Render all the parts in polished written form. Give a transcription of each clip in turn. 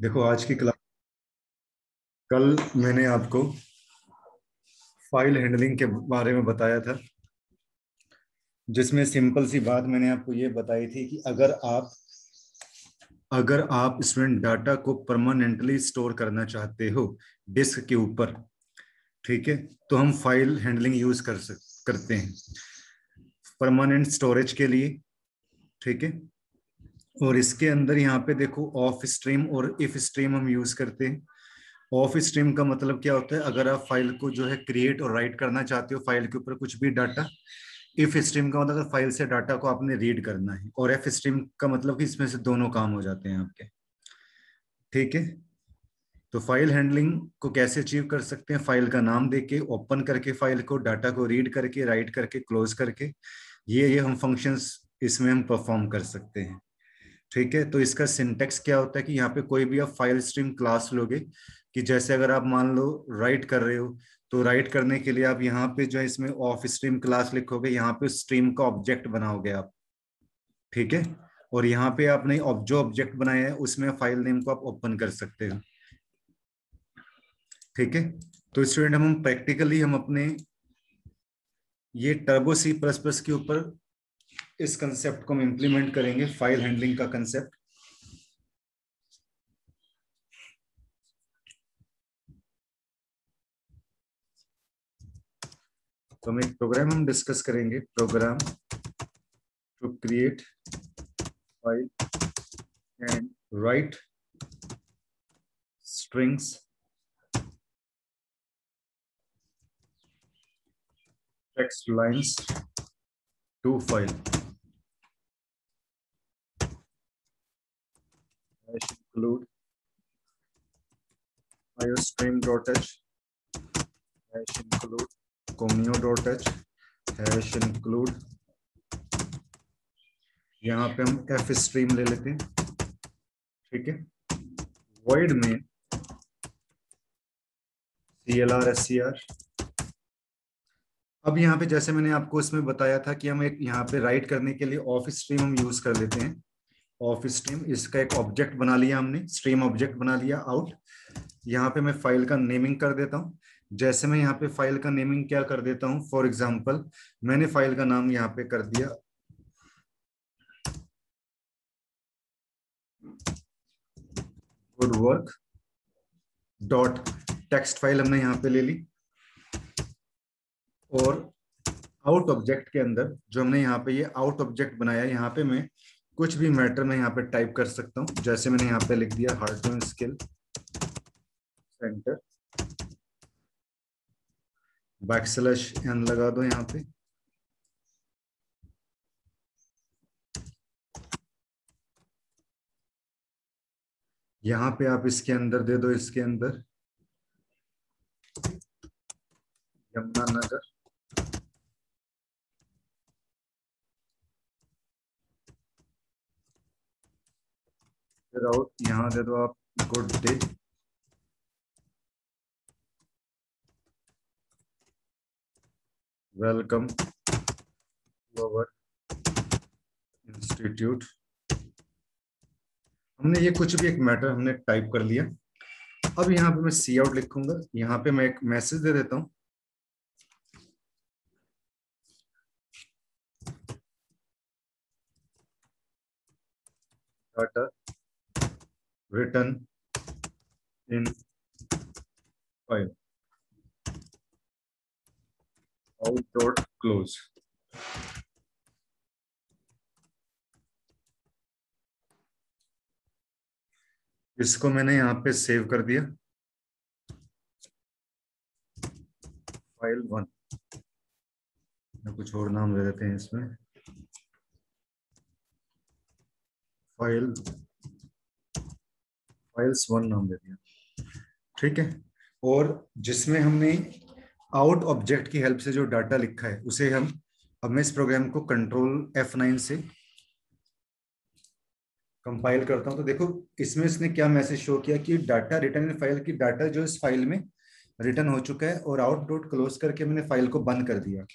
देखो आज की क्लास। कल मैंने आपको फाइल हैंडलिंग के बारे में बताया था, जिसमें सिंपल सी बात मैंने आपको ये बताई थी कि अगर आप स्टूडेंट डाटा को परमानेंटली स्टोर करना चाहते हो डिस्क के ऊपर, ठीक है, तो हम फाइल हैंडलिंग यूज करते हैं परमानेंट स्टोरेज के लिए। ठीक है। और इसके अंदर यहाँ पे देखो ऑफ स्ट्रीम और इफ स्ट्रीम हम यूज करते हैं। ऑफ स्ट्रीम का मतलब क्या होता है? अगर आप फाइल को जो है क्रिएट और राइट करना चाहते हो, फाइल के ऊपर कुछ भी डाटा। इफ स्ट्रीम का मतलब फाइल से डाटा को आपने रीड करना है। और एफ स्ट्रीम का मतलब कि इसमें से दोनों काम हो जाते हैं आपके। ठीक है। तो फाइल हैंडलिंग को कैसे अचीव कर सकते हैं? फाइल का नाम देके, ओपन करके, फाइल को, डाटा को रीड करके, राइट करके, क्लोज करके, ये हम फंक्शंस इसमें हम परफॉर्म कर सकते हैं। ठीक है। तो इसका सिंटेक्स क्या होता है कि यहाँ पे कोई भी आप फाइल स्ट्रीम क्लास लोगे, कि जैसे अगर आप मान लो राइट कर रहे हो, तो राइट करने के लिए आप यहाँ पे जो है इसमें ऑफ स्ट्रीम क्लास लिखोगे, यहाँ पे स्ट्रीम का ऑब्जेक्ट बनाओगे आप। ठीक है। और यहाँ पे आपने जो ऑब्जेक्ट बनाया है उसमें फाइल नेम को आप ओपन कर सकते हो। ठीक है। तो स्टूडेंट हम प्रैक्टिकली हम अपने ये टर्बो सी प्लस प्लस के ऊपर इस कंसेप्ट को हम इंप्लीमेंट करेंगे, फाइल हैंडलिंग का कंसेप्ट। तो हम एक प्रोग्राम हम डिस्कस करेंगे, program to create file and write strings text lines to file include iostream.h include comio.h include, यहाँ पे हम एफ स्ट्रीम ले लेते हैं। ठीक है। void में clr scr। अब यहाँ पे जैसे मैंने आपको इसमें बताया था कि हम एक यहाँ पे राइट करने के लिए ऑफ स्ट्रीम हम यूज कर लेते हैं। ऑफ स्ट्रीम, इसका एक ऑब्जेक्ट बना लिया हमने, स्ट्रीम ऑब्जेक्ट बना लिया आउट। यहाँ पे मैं फाइल का नेमिंग कर देता हूँ। जैसे मैं यहाँ पे फाइल का नेमिंग क्या कर देता हूँ, फॉर एग्जांपल मैंने फाइल का नाम यहाँ पे कर दिया good work dot text file, हमने यहाँ पे ले ली। और आउट ऑब्जेक्ट के अंदर जो हमने यहाँ पे ये आउट ऑब्जेक्ट बनाया, यहाँ पे मैं कुछ भी मैटर में यहाँ पे टाइप कर सकता हूँ। जैसे मैंने यहाँ पे लिख दिया Harton skill centre, backslash n लगा दो यहाँ पे। यहाँ पे आप इसके अंदर दे दो, इसके अंदर यमुनानगर, फिर आउट यहाँ दे दो आप good day, welcome to our institute. हमने ये कुछ भी एक मैटर हमने टाइप कर लिया। अब यहाँ पे मैं सी आउट लिखूंगा, यहाँ पे मैं एक मैसेज दे देता हूँ, data return in file out dot close. इसको मैंने यहाँ पे सेव कर दिया, फाइल 1। कुछ और नाम दे देते हैं इसमें, फाइल्स 1 नाम दे दिया। ठीक है। और जिसमें हमने आउट ऑब्जेक्ट की हेल्प से जो डाटा लिखा है उसे हम, अब मैं इस प्रोग्राम को कंट्रोल F9 से कंपाइल करता हूं, तो देखो इसमें इसने क्या मैसेज शो किया कि डाटा रिटर्न इन फाइल, की डाटा जो इस फाइल में रिटर्न हो चुका है, और आउट डॉट क्लोज करके मैंने फाइल को बंद कर दिया।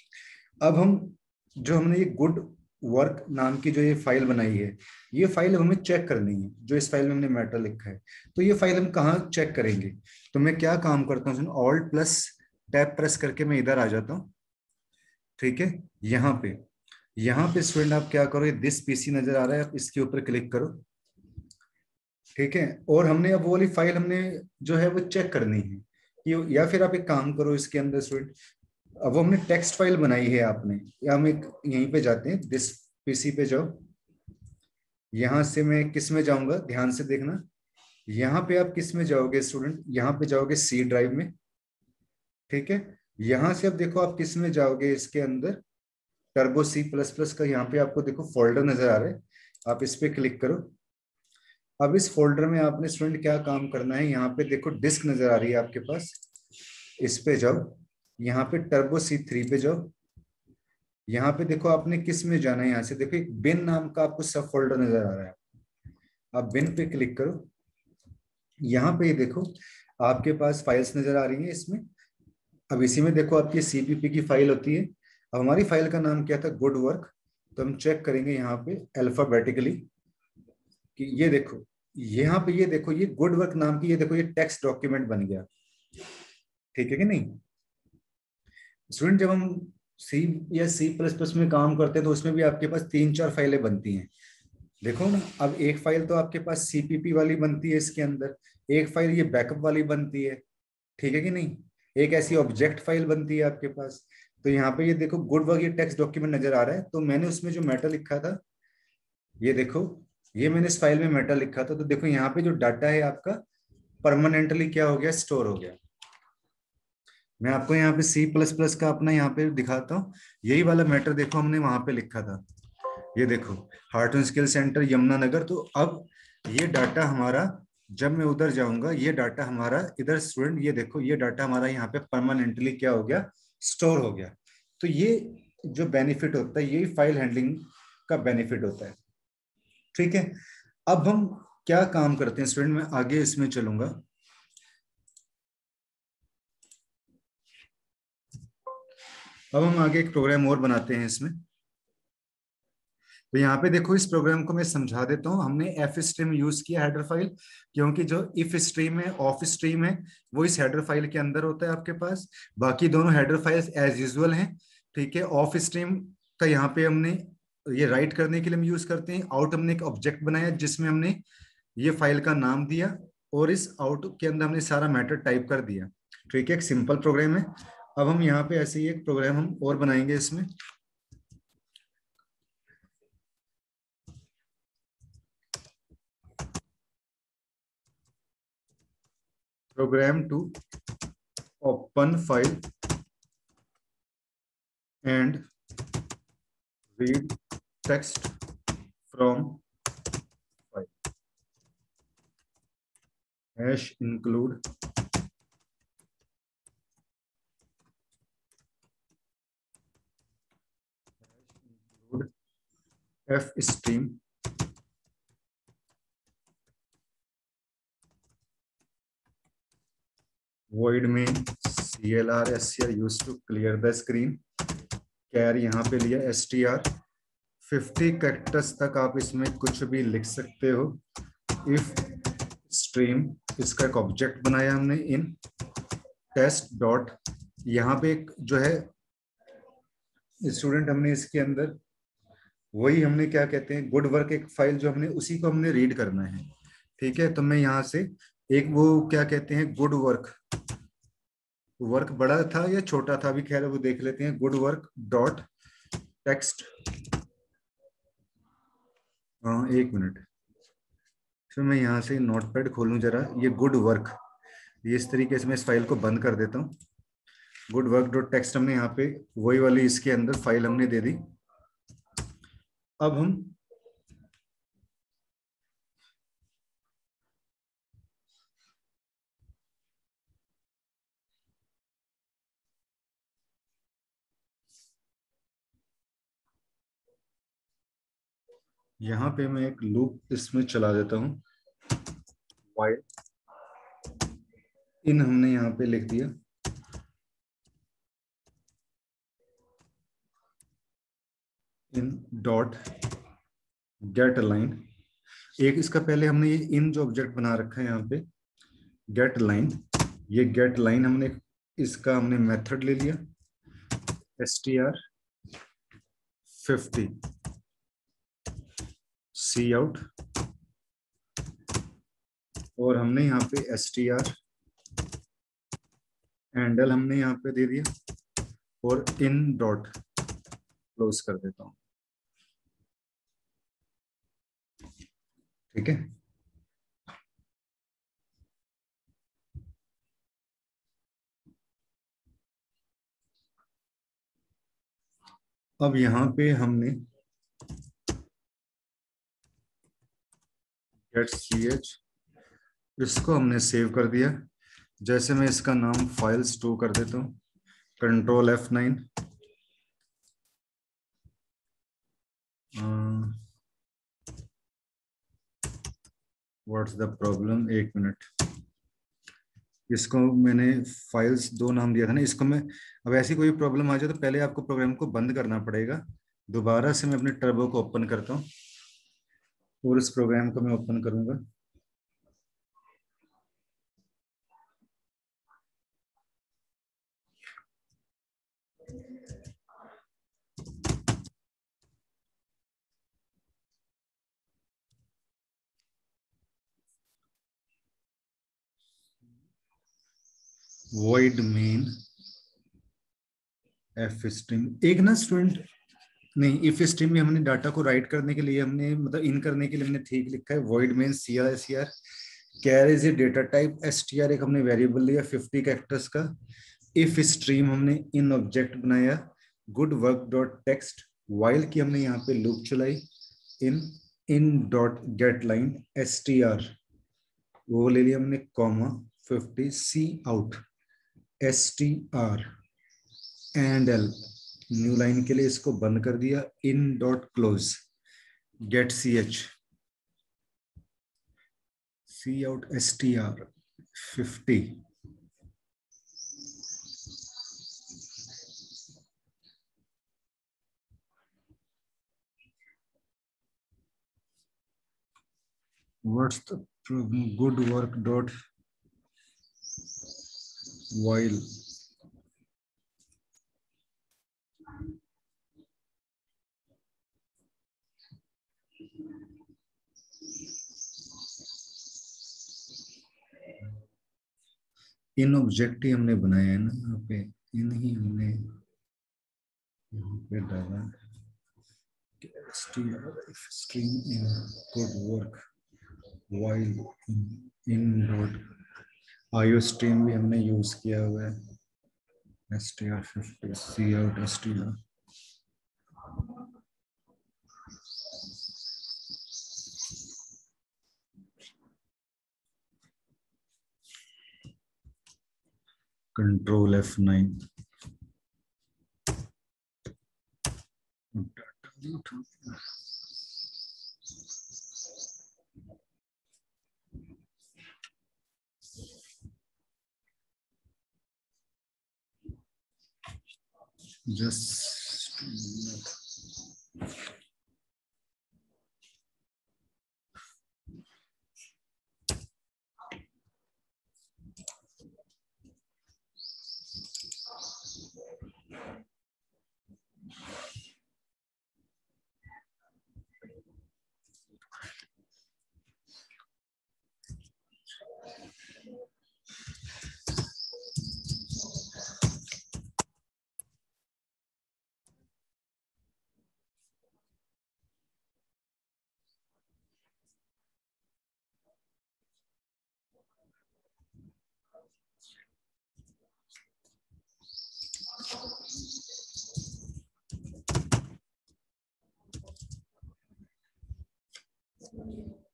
अब हम जो हमने ये गुड वर्क नाम की जो ये फाइल बनाई है, ये फाइल हमें चेक करनी है, जो इस फाइल में हमने मैटर लिखा है। तो ये फाइल हम कहाँ चेक करेंगे? तो मैं क्या काम करता हूँ, ऑल्ट प्लस टैब प्रेस करके मैं इधर आ जाता हूँ। ठीक है, यहाँ पे स्टूडेंट आप क्या करो, दिस पीसी नजर आ रहा है, आप इसके ऊपर क्लिक करो। ठीक है, और हमने अब वो वाली फाइल हमने जो है वो चेक करनी है कि, या फिर आप एक काम करो इसके अंदर स्टूडेंट, अब वो हमने टेक्स्ट फाइल बनाई है आपने, या हम एक यहीं पे जाते हैं, दिस पीसी पे जाओ। यहां से मैं किस में जाऊंगा, ध्यान से देखना। यहाँ पे आप किस में जाओगे स्टूडेंट, यहाँ पे जाओगे सी ड्राइव में। ठीक है, यहां से अब देखो आप किस में जाओगे, इसके अंदर टर्बो सी प्लस प्लस का यहाँ पे आपको देखो फोल्डर नजर आ रहा है, आप इस पे क्लिक करो। अब इस फोल्डर में आपने स्टूडेंट क्या काम करना है, यहाँ पे देखो डिस्क नजर आ रही है आपके पास, इस पे जाओ। यहाँ पे टर्बो C3 पे जाओ। यहाँ पे देखो आपने किस में जाना है, यहाँ से देखो एक बिन नाम का आपको सब फोल्डर नजर आ रहा है, आप बिन पे क्लिक करो। यहाँ पे ये देखो आपके पास फाइल्स नजर आ रही है इसमें। अब इसी में देखो आपकी CPP की फाइल होती है। अब हमारी फाइल का नाम क्या था, गुड वर्क। तो हम चेक करेंगे यहाँ पे अल्फाबेटिकली कि ये देखो, यहाँ पे ये देखो, ये गुड वर्क नाम की, ये देखो ये टेक्स्ट डॉक्यूमेंट बन गया। ठीक है कि नहीं स्टूडेंट? जब हम सी या C++ में काम करते हैं तो उसमें भी आपके पास 3-4 फाइलें बनती हैं। देखो ना, अब एक फाइल तो आपके पास CPP वाली बनती है इसके अंदर, एक फाइल ये बैकअप वाली बनती है। ठीक है कि नहीं? एक ऐसी ऑब्जेक्ट फाइल बनती है आपके पास। तो यहाँ पे ये देखो गुड वर्क, ये टेक्स्ट डॉक्यूमेंट नजर आ रहा है, तो मैंने उसमें जो मैटर लिखा था, ये देखो, ये मैंने इस फाइल में मैटर लिखा था। तो देखो यहाँ पे जो डाटा है आपका परमानेंटली क्या हो गया, स्टोर हो गया। मैं आपको यहाँ पे C++ का अपना यहाँ पे दिखाता हूँ, यही वाला मैटर देखो हमने वहां पे लिखा था। ये देखो, हार्टन स्किल सेंटर यमुनानगर। तो अब ये डाटा हमारा, जब मैं उधर जाऊंगा, ये डाटा हमारा इधर स्टूडेंट, ये देखो ये डाटा हमारा यहाँ पे परमानेंटली क्या हो गया, स्टोर हो गया। तो ये जो बेनिफिट होता है, यही फाइल हैंडलिंग का बेनिफिट होता है। ठीक है, अब हम क्या काम करते हैं स्टूडेंट, मैं आगे इसमें चलूंगा। अब हम आगे एक प्रोग्राम और बनाते हैं इसमें। तो यहाँ पे देखो, इस प्रोग्राम को मैं समझा देता हूँ। हमने एफ स्ट्रीम यूज किया हेडर फाइल, क्योंकि जो इफ स्ट्रीम है, ऑफ स्ट्रीम है, वो इस हेडर फाइल के अंदर होता है आपके पास। बाकी दोनों हेडर फाइल्स एज यूजुअल हैं। ठीक है, ऑफ स्ट्रीम का यहाँ पे हमने ये राइट करने के लिए हम यूज करते हैं। आउट हमने एक ऑब्जेक्ट बनाया जिसमें हमने ये फाइल का नाम दिया, और इस आउट के अंदर हमने सारा मैटर टाइप कर दिया। ठीक है, एक सिंपल प्रोग्राम है। अब हम यहाँ पे ऐसे ही एक प्रोग्राम हम और बनाएंगे इसमें। Program to open file and read text from file, hash include f stream void main clr str used to clear the screen, char यहाँ पे लिया str। 50 कैरेक्टर्स तक आप इसमें कुछ भी लिख सकते हो। इफ स्ट्रीम, इसका एक ऑब्जेक्ट बनाया हमने इन टेस्ट डॉट। यहाँ पे एक जो है स्टूडेंट, हमने इसके अंदर वही हमने क्या कहते हैं, गुड वर्क एक फाइल जो हमने, उसी को हमने रीड करना है। ठीक है, तो मैं यहाँ से एक वो क्या कहते हैं, गुड वर्क, वर्क बड़ा था या छोटा था, अभी खैर वो देख लेते हैं। गुड वर्क डॉट टेक्स्ट, हाँ एक मिनट, तो मैं यहाँ से नोटपैड खोलूँ जरा, ये गुड वर्क, ये इस तरीके से मैं इस फाइल को बंद कर देता हूँ। गुड वर्क डॉट टेक्स्ट हमने यहाँ पे वही वाली इसके अंदर फाइल हमने दे दी। अब हम यहाँ पे मैं एक लूप इसमें चला देता हूँ, वाइल इन हमने यहाँ पे लिख दिया। In dot get line. एक इसका पहले हमने ये इन जो ऑब्जेक्ट बना रखा है यहाँ पे गेट लाइन, ये गेट लाइन हमने इसका हमने मेथड ले लिया str50 सी आउट, और हमने यहाँ पे str हैंडल हमने यहाँ पे दे दिया और इन डॉट क्लोज कर देता हूँ। ठीक है, अब यहाँ पे हमने गेट ch इसको हमने सेव कर दिया। जैसे मैं इसका नाम files2 कर देता हूँ, control F9, what's the problem, एक मिनट, इसको मैंने फाइल्स 2 नाम दिया था ना, इसको मैं, अब ऐसी कोई प्रॉब्लम आ जाए तो पहले आपको प्रोग्राम को बंद करना पड़ेगा। दोबारा से मैं अपने टर्बो को ओपन करता हूँ और इस प्रोग्राम को मैं ओपन करूंगा। void main f स्ट्रीम, एक ना स्टूडेंट, नहीं इफ स्ट्रीम में हमने डाटा को राइट करने के लिए हमने मतलब इन करने के लिए हमने ठीक लिखा है void main cr char is a data type, str एक हमने वेरिएबल लिया 50 कैरेक्टर्स का, इफ स्ट्रीम हमने इन ऑब्जेक्ट बनाया, good work dot text, while की हमने यहाँ पे लूप चलाई, in in dot get line str वो ले लिया हमने comma 50 C out str end L new line के लिए इसको बंद कर दिया, in dot close get ch C out str 50 what's the problem, good work dot while in object ही हमने बनाया है ना यहाँ पे, इन ही हमने यहाँ पे डाला stream in good work while in dot IO stream भी हमने यूज किया हुआ है str50 c out str control F9 just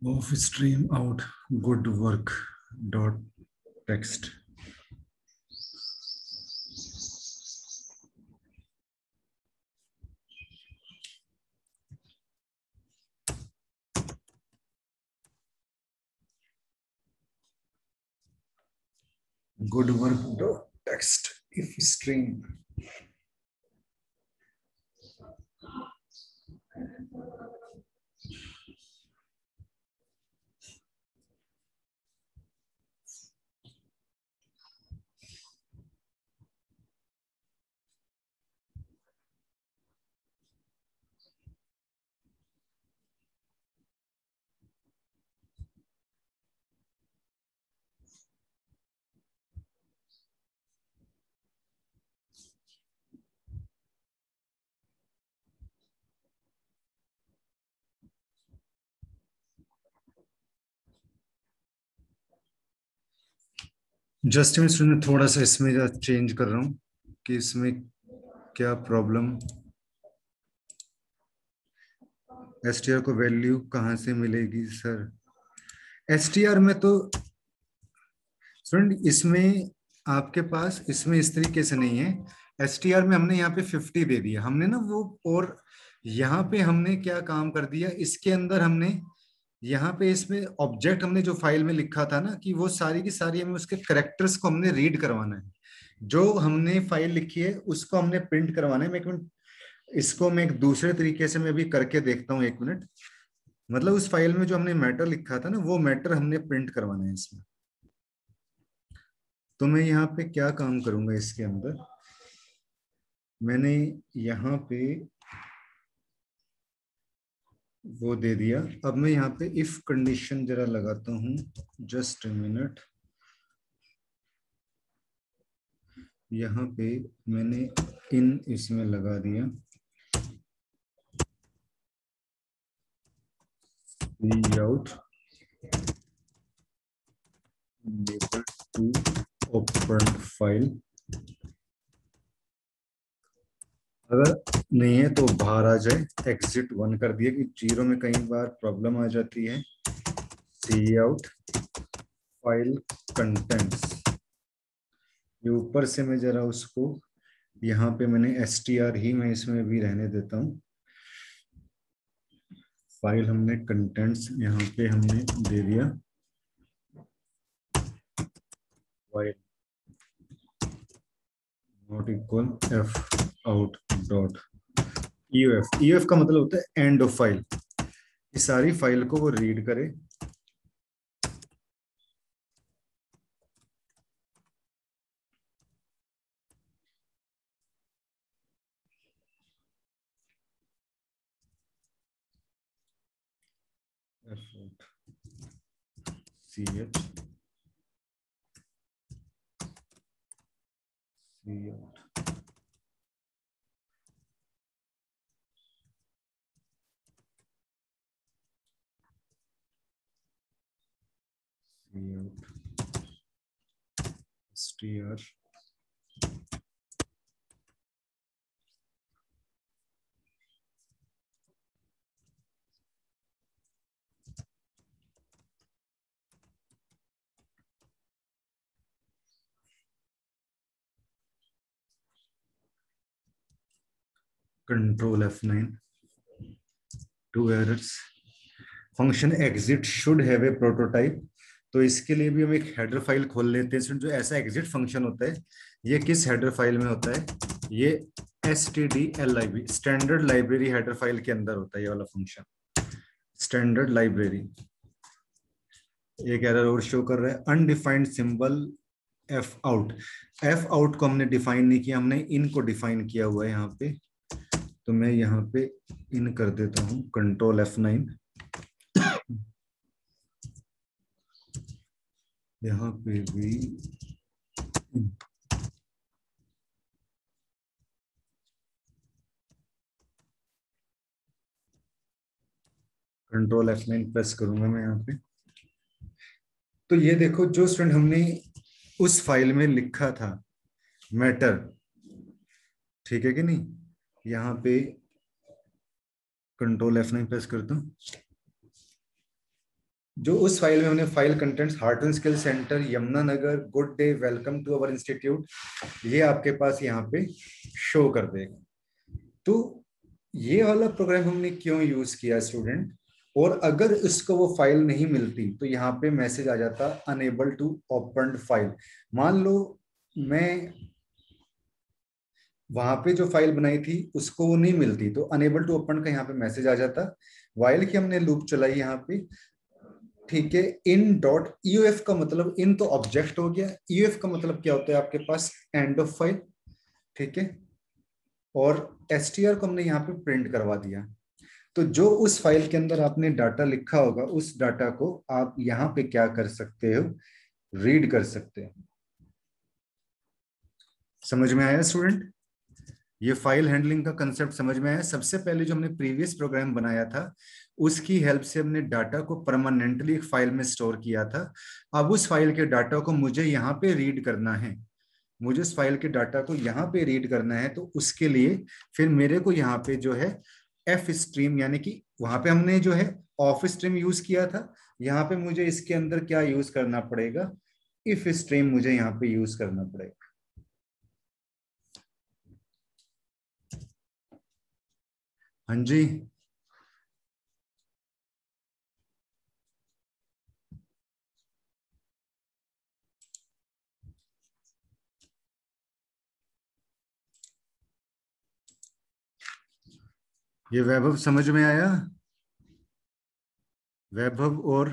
of stream out good work dot text good work dot text if stream just मैं student थोड़ा सा इसमें change कर रहा हूँ कि इसमें क्या प्रॉब्लम। एसटीआर को वैल्यू कहाँ से मिलेगी सर? एसटीआर में तो स्टूडेंट इसमें आपके पास इसमें इस तरीके से नहीं है। एसटीआर में हमने यहाँ पे 50 दे दिया हमने ना वो, और यहाँ पे हमने क्या काम कर दिया इसके अंदर हमने यहाँ पे इसमें ऑब्जेक्ट हमने जो फाइल में लिखा था ना कि वो सारी की सारी हमें उसके करेक्टर्स को हमने रीड करवाना है। जो हमने फाइल लिखी है उसको हमने प्रिंट करवाना है। मैं एक मिनट इसको मैं एक दूसरे तरीके से मैं भी करके देखता हूँ, एक मिनट। मतलब उस फाइल में जो हमने मैटर लिखा था ना वो मैटर हमने प्रिंट करवाना है इसमें। तो मैं यहाँ पे क्या काम करूंगा इसके अंदर, मैंने यहाँ पे वो दे दिया। अब मैं यहाँ पे इफ कंडीशन जरा लगाता हूँ, जस्ट ए मिनट। यहाँ पे मैंने इन इसमें लगा दिया out label to open file. अगर नहीं है तो बाहर आ जाए, एग्जिट 1 कर दिया कि 0 में कई बार प्रॉब्लम आ जाती है। सी आउट फाइल कंटेंट्स, ये ऊपर से मैं जरा उसको यहाँ पे मैंने एसटीआर ही मैं इसमें भी रहने देता हूँ। फाइल हमने कंटेंट्स यहाँ पे हमने दे दिया file not equal F out dot EUF. EUF का मतलब होता है एंड ऑफ फाइल। इस सारी फाइल को वो रीड करे। F out C H C out C out STR control F9 two errors. Function exit should have a prototype. तो इसके लिए भी हम एक हेडर फाइल खोल लेते हैं। जो ऐसा एग्जिट फंक्शन होता है ये किस हेडर फाइल में होता है? ये stdlib standard library header file के अंदर होता है ये वाला फंक्शन स्टैंडर्ड लाइब्रेरी। एक एरर और शो कर रहा है undefined symbol F out. F out को हमने डिफाइन नहीं किया, हमने इन को डिफाइन किया हुआ है यहाँ पे। तो मैं यहाँ पे इन कर देता हूँ कंट्रोल F9। यहाँ पे भी कंट्रोल F9 प्रेस करूंगा मैं यहाँ पे। तो ये देखो जो स्टूडेंट हमने उस फाइल में लिखा था मैटर, ठीक है कि नहीं? यहाँ पे कंट्रोल F9 प्रेस करता हूँ। जो उस फाइल में हमने file contents Harton skill centre Yamunanagar good day welcome to our institute, ये आपके पास यहाँ पे शो कर देगा। तो ये वाला प्रोग्राम हमने क्यों यूज किया स्टूडेंट? और अगर इसको वो फाइल नहीं मिलती तो यहाँ पे मैसेज आ जाता अनेबल टू ओपन फाइल। मान लो मैं वहां पे जो फाइल बनाई थी उसको वो नहीं मिलती तो अनेबल टू ओपन का यहाँ पे मैसेज आ जाता। वाइल की हमने लूप चलाई यहाँ पे, ठीक है। इन डॉट ईयूएफ का मतलब इन तो ऑब्जेक्ट हो गया, ईयूएफ का मतलब क्या होता है आपके पास? एंड ऑफ फाइल, ठीक है। और एसटीआर को हमने यहाँ पे प्रिंट करवा दिया। तो जो उस फाइल के अंदर आपने डाटा लिखा होगा उस डाटा को आप यहाँ पे क्या कर सकते हो? रीड कर सकते हो। समझ में आया स्टूडेंट? ये फाइल हैंडलिंग का कंसेप्ट समझ में आया? सबसे पहले जो हमने प्रीवियस प्रोग्राम बनाया था उसकी हेल्प से हमने डाटा को परमानेंटली एक फाइल में स्टोर किया था। अब उस फाइल के डाटा को मुझे यहाँ पे रीड करना है, मुझे इस फाइल के डाटा को यहाँ पे रीड करना है, तो उसके लिए फिर मेरे को यहाँ पे जो है एफ स्ट्रीम, यानी कि वहां पे हमने जो है ऑफ स्ट्रीम यूज किया था, यहाँ पे मुझे इसके अंदर क्या यूज करना पड़ेगा, इफ स्ट्रीम मुझे यहाँ पे यूज करना पड़ेगा। हाँ जी, ये वैभव समझ में आया? वैभव और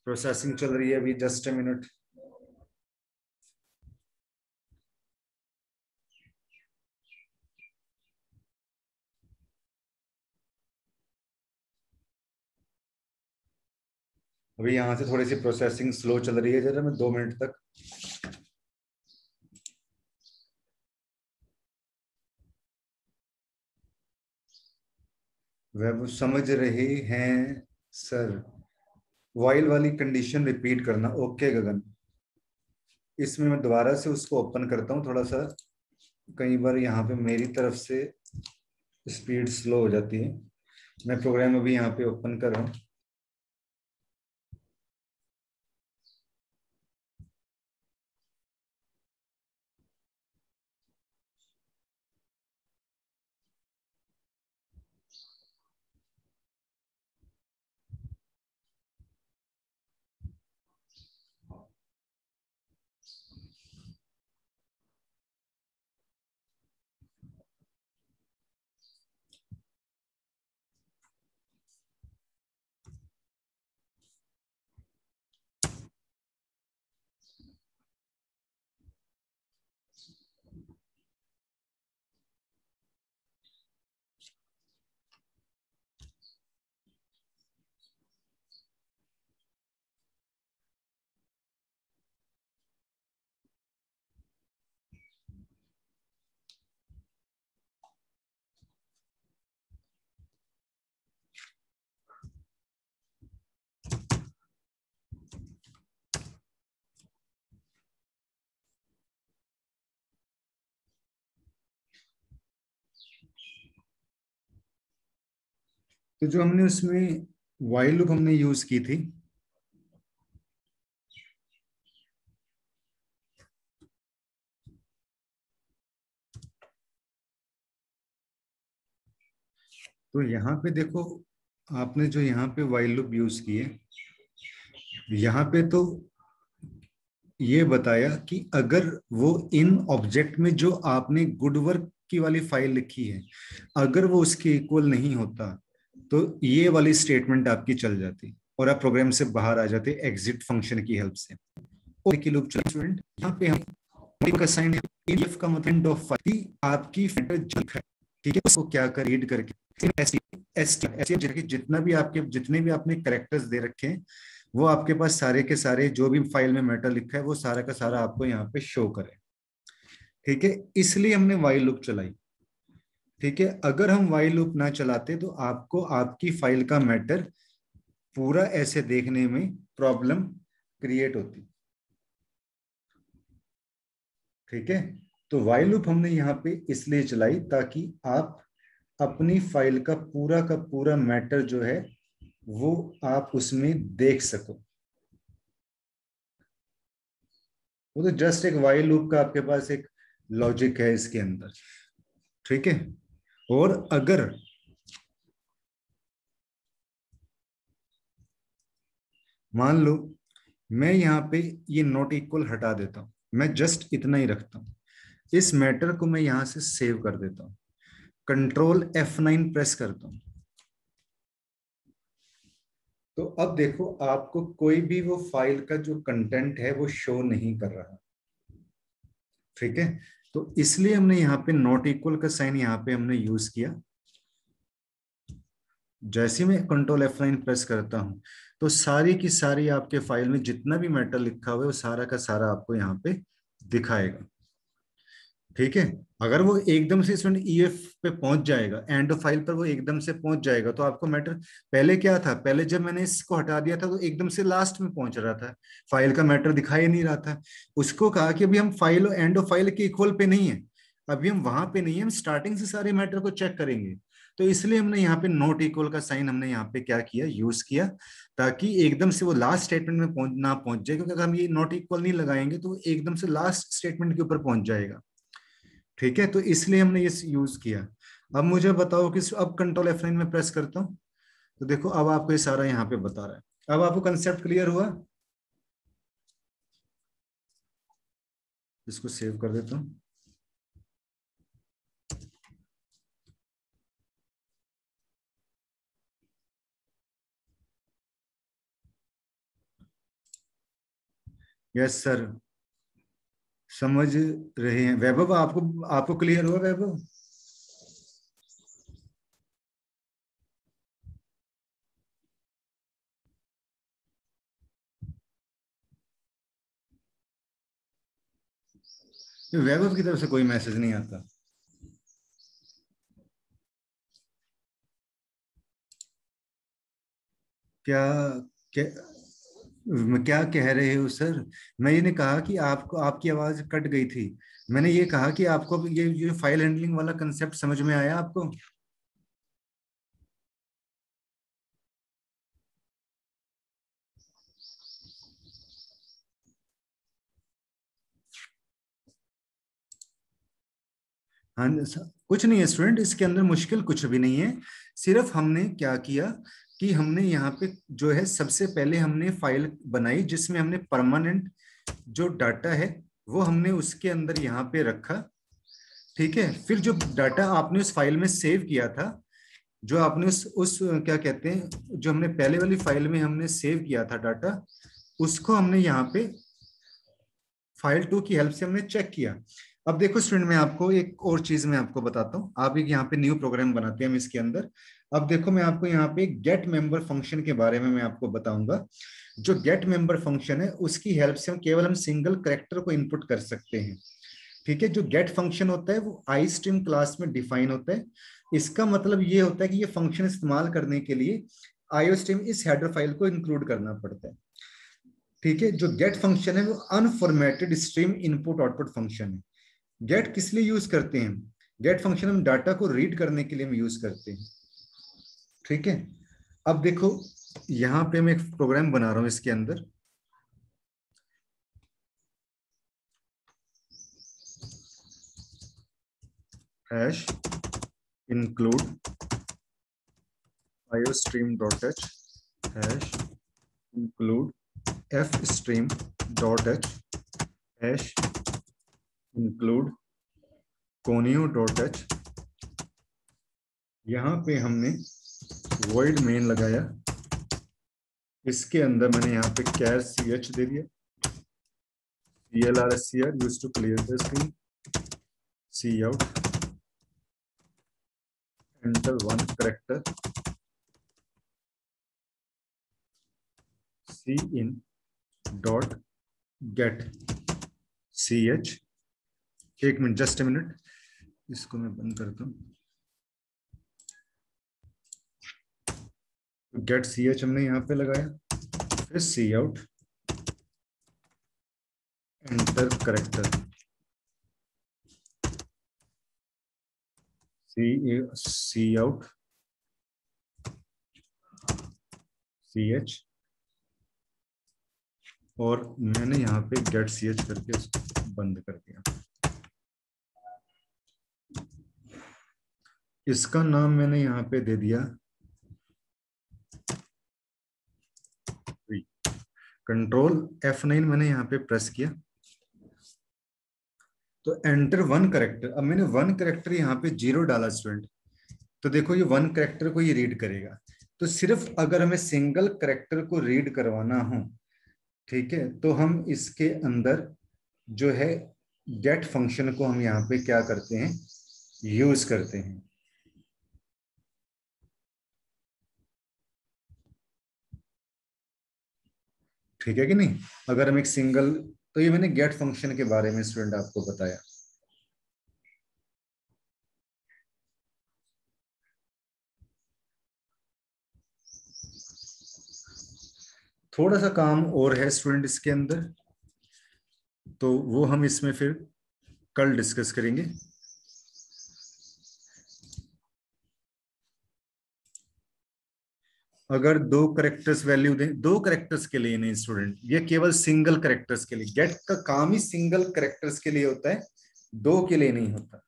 प्रोसेसिंग चल रही है अभी, जस्ट अ मिनट। अभी यहाँ से थोड़ी सी प्रोसेसिंग स्लो चल रही है, जरा मैं 2 मिनट तक। वैभव समझ रहे हैं सर? वाइल वाली कंडीशन रिपीट करना। ओके गगन, इसमें मैं दोबारा से उसको ओपन करता हूँ थोड़ा सा, कई बार यहाँ पे मेरी तरफ से स्पीड स्लो हो जाती है। मैं प्रोग्राम अभी यहाँ पे ओपन कर रहा हूँ। तो जो हमने उसमें वाइल लूप हमने यूज की थी, तो यहाँ पे देखो, आपने जो यहाँ पे वाइल लूप यूज किए, यहाँ पे तो ये बताया कि अगर वो इन ऑब्जेक्ट में जो आपने गुड वर्क की वाली फाइल लिखी है, अगर वो उसके इक्वल नहीं होता, तो ये वाली स्टेटमेंट आपकी चल जाती और आप प्रोग्राम से बाहर आ जाते एग्जिट फंक्शन की हेल्प से। और की लूप स्टूडेंट यहाँ पे हम का साइन है, इफ का मतलब ऑफ फाइल आपकी है, ठीक है, उसको क्या कर रीड करके जितना भी आपके जितने भी आपने कैरेक्टर्स दे रखे हैं, वो आपके पास सारे के सारे जो भी फाइल में मैटर लिखा है वो सारा का सारा आपको यहाँ पे शो करे। ठीक है, इसलिए हमने वाइल लूप चलाई। ठीक है, अगर हम वाइल लूप ना चलाते तो आपको आपकी फाइल का मैटर पूरा ऐसे देखने में प्रॉब्लम क्रिएट होती। ठीक है, तो वाइल लूप हमने यहाँ पे इसलिए चलाई ताकि आप अपनी फाइल का पूरा मैटर जो है वो आप उसमें देख सको। वो तो जस्ट एक वाइल लूप का आपके पास एक लॉजिक है इसके अंदर। ठीक है, और अगर मान लो मैं यहाँ पे ये नॉट इक्वल हटा देता हूं, मैं जस्ट इतना ही रखता हूं, इस मैटर को मैं यहां से सेव कर देता हूं, कंट्रोल F9 प्रेस करता हूं, तो अब देखो आपको कोई भी वो फाइल का जो कंटेंट है वो शो नहीं कर रहा। ठीक है, तो इसलिए हमने यहाँ पे नॉट इक्वल का साइन यहाँ पे हमने यूज किया। जैसे मैं कंट्रोल F9 प्रेस करता हूं, तो सारी की सारी आपके फाइल में जितना भी मैटर लिखा हुआ है वो सारा का सारा आपको यहाँ पे दिखाएगा। ठीक है। अगर वो एकदम से स्टूडेंट ईएफ पे पहुंच जाएगा, एंड ऑफ फाइल पर वो एकदम से पहुंच जाएगा, तो आपको मैटर, पहले क्या था, पहले जब मैंने इसको हटा दिया था तो एकदम से लास्ट में पहुंच रहा था, फाइल का मैटर दिखाई नहीं रहा था। उसको कहा कि अभी हम फाइल और एंड ऑफ फाइल के इक्वल पे नहीं है, अभी हम वहां पे नहीं है, हम स्टार्टिंग से सारे मैटर को चेक करेंगे। तो इसलिए हमने यहाँ पे नॉट इक्वल का साइन हमने यहाँ पे क्या किया, यूज किया, ताकि एकदम से वो लास्ट स्टेटमेंट में पहुंच जाए, क्योंकि अगर हम ये नॉट इक्वल नहीं लगाएंगे तो वो एकदम से लास्ट स्टेटमेंट के ऊपर पहुंच जाएगा। ठीक है, तो इसलिए हमने ये यूज किया। अब मुझे बताओ कि अब कंट्रोल F9 में प्रेस करता हूं, तो देखो अब आपको ये सारा यहाँ पे बता रहा है। अब आपको कंसेप्ट क्लियर हुआ? इसको सेव कर देता हूँ। यस सर, समझ रहे हैं वैभव? आपको आपको क्लियर हुआ वैभव? वैभव की तरफ से कोई मैसेज नहीं आता। क्या क्या क्या कह रहे हो सर? मैंने कहा कि आपको, आपकी आवाज कट गई थी। मैंने ये कहा कि आपको ये फाइल हैंडलिंग वाला कंसेप्ट समझ में आया आपको? हाँ कुछ नहीं है स्टूडेंट, इसके अंदर मुश्किल कुछ भी नहीं है। सिर्फ हमने क्या किया कि हमने यहाँ पे जो है, सबसे पहले हमने फाइल बनाई जिसमें हमने परमानेंट जो डाटा है वो हमने उसके अंदर यहाँ पे रखा। ठीक है, फिर जो डाटा आपने उस फाइल में सेव किया था, जो आपने उस क्या कहते हैं, जो हमने पहले वाली फाइल में हमने सेव किया था डाटा, उसको हमने यहाँ पे फाइल 2 की हेल्प से हमने चेक किया। अब देखो स्टूडेंट, मैं आपको एक और चीज मैं आपको बताता हूँ। आप एक यहाँ पे न्यू प्रोग्राम बनाते हैं हम इसके अंदर। अब देखो मैं आपको यहाँ पे गेट मेंबर फंक्शन के बारे में मैं आपको बताऊंगा। जो गेट मेंबर फंक्शन है उसकी हेल्प से हम केवल हम सिंगल कैरेक्टर को इनपुट कर सकते हैं। ठीक है, जो गेट फंक्शन होता है वो आई स्ट्रीम क्लास में डिफाइन होता है। इसका मतलब ये होता है कि ये फंक्शन इस्तेमाल करने के लिए आईओ स्ट्रीम इस हेडर फाइल को इंक्लूड करना पड़ता है। ठीक है, जो गेट फंक्शन है वो unformatted stream input output function है। गेट किस लिए यूज करते हैं? गेट फंक्शन हम डाटा को रीड करने के लिए हम यूज करते हैं। ठीक है, अब देखो यहां पे मैं एक प्रोग्राम बना रहा हूं इसके अंदर। Hash include iostream dot H, hash include F stream dot H, hash include conio dot H. यहाँ पे हमने void main लगाया, इसके अंदर मैंने यहाँ पे char ch दे दिया, clrscr used to clear the screen, cout, enter one character, cin dot gate ch। एक मिनट, जस्ट ए मिनट, इसको मैं बंद करता हूँ। गेट ch हमने यहाँ पे लगाया, फिर cout, enter character, cout ch, और मैंने यहाँ पे गेट ch करके इसको बंद कर दिया। इसका नाम मैंने यहाँ पे दे दिया कंट्रोल F9 मैंने यहाँ पे प्रेस किया, तो एंटर वन करेक्टर। अब मैंने वन करेक्टर यहाँ पे 0 डाला स्टूडेंट, तो देखो ये वन करेक्टर को ये रीड करेगा। तो सिर्फ अगर हमें सिंगल करेक्टर को रीड करवाना हो, ठीक है, तो हम इसके अंदर जो है गेट फंक्शन को हम यहाँ पे क्या करते हैं, यूज करते हैं। ठीक है कि नहीं? अगर हम एक सिंगल, तो ये मैंने गेट फंक्शन के बारे में स्टूडेंट आपको बताया। थोड़ा सा काम और है स्टूडेंट इसके अंदर, तो वो हम इसमें फिर कल डिस्कस करेंगे। अगर दो करेक्टर्स वैल्यू दें, दो करेक्टर्स के लिए नहीं स्टूडेंट, ये केवल सिंगल करेक्टर्स के लिए, गेट का काम ही सिंगल करेक्टर्स के लिए होता है, दो के लिए नहीं होता।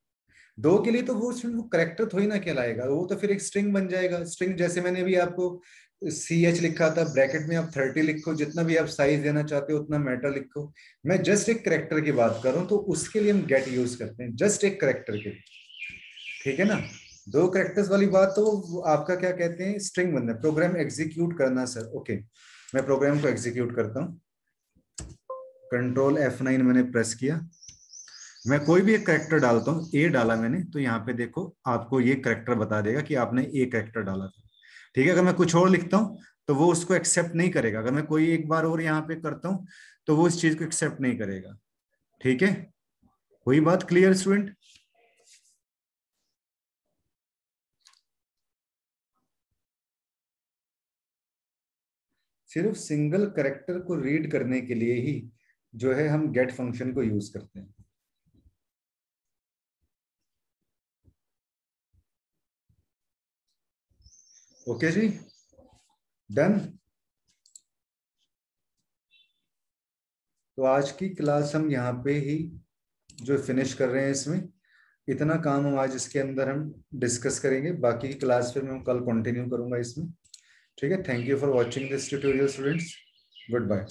दो के लिए तो वो करेक्टर थोड़ी ना कहलाएगा, वो तो फिर एक स्ट्रिंग बन जाएगा। स्ट्रिंग जैसे मैंने अभी आपको CH लिखा था, ब्रैकेट में आप 30 लिखो, जितना भी आप साइज देना चाहते हो उतना मैटर लिखो। मैं जस्ट एक करेक्टर की बात कर रहा हूं, तो उसके लिए हम गेट यूज करते हैं, जस्ट एक करेक्टर के लिए, ठीक है ना। दो करेक्टर्स वाली बात तो आपका क्या कहते हैं, स्ट्रिंग बनना है। प्रोग्राम एग्जीक्यूट करना सर, ओके, मैं प्रोग्राम को एग्जीक्यूट करता हूँ। कंट्रोल F9 मैंने प्रेस किया, मैं कोई भी एक करेक्टर डालता हूँ, ए डाला मैंने, तो यहाँ पे देखो आपको ये करेक्टर बता देगा कि आपने ए करेक्टर डाला था, ठीक है। अगर मैं कुछ और लिखता हूँ तो वो उसको एक्सेप्ट नहीं करेगा। अगर मैं कोई एक बार और यहाँ पे करता हूँ तो वो इस चीज को एक्सेप्ट नहीं करेगा, ठीक है। वही बात क्लियर स्टूडेंट? सिर्फ सिंगल करेक्टर को रीड करने के लिए ही जो है हम गेट फंक्शन को यूज करते हैं। ओके जी, डन। तो आज की क्लास हम यहाँ पे ही जो फिनिश कर रहे हैं, इसमें इतना काम हम आज इसके अंदर हम डिस्कस करेंगे, बाकी की क्लास फिर मैं कल कंटिन्यू करूंगा इसमें, ठीक है। Thank you for watching this tutorial students, good bye.